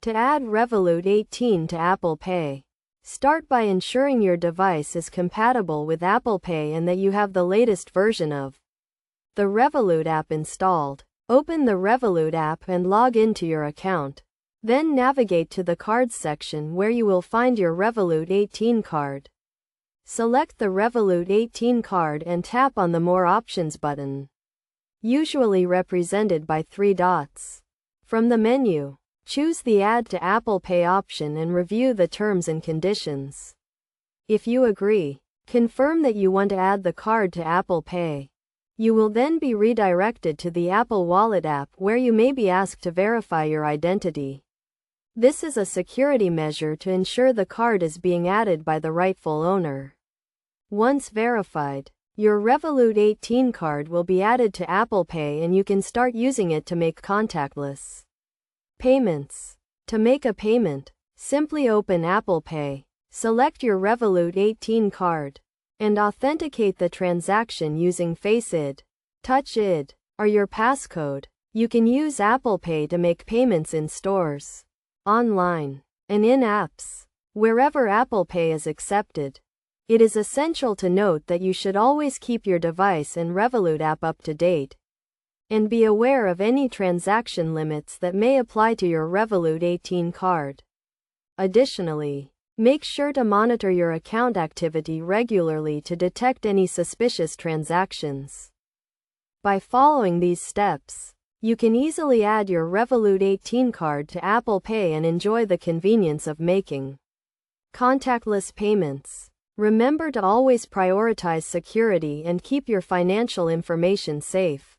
To add Revolut 18 to Apple Pay. Start by ensuring your device is compatible with Apple Pay and that you have the latest version of the Revolut app installed. Open the Revolut app and log into your account. Then navigate to the Cards section where you will find your Revolut 18 card. Select the Revolut 18 card and tap on the More Options button, usually represented by 3 dots. From the menu, choose the Add to Apple Pay option and review the terms and conditions. If you agree, confirm that you want to add the card to Apple Pay. You will then be redirected to the Apple Wallet app where you may be asked to verify your identity. This is a security measure to ensure the card is being added by the rightful owner. Once verified, your Revolut 18 card will be added to Apple Pay and you can start using it to make contactless payments. To make a payment, simply open Apple Pay, select your Revolut 18 card, and authenticate the transaction using Face ID, Touch ID, or your passcode. You can use Apple Pay to make payments in stores, online, and in apps, wherever Apple Pay is accepted. It is essential to note that you should always keep your device and Revolut app up to date, and be aware of any transaction limits that may apply to your Revolut 18 card. Additionally, make sure to monitor your account activity regularly to detect any suspicious transactions. By following these steps, you can easily add your Revolut 18 card to Apple Pay and enjoy the convenience of making contactless payments. Remember to always prioritize security and keep your financial information safe.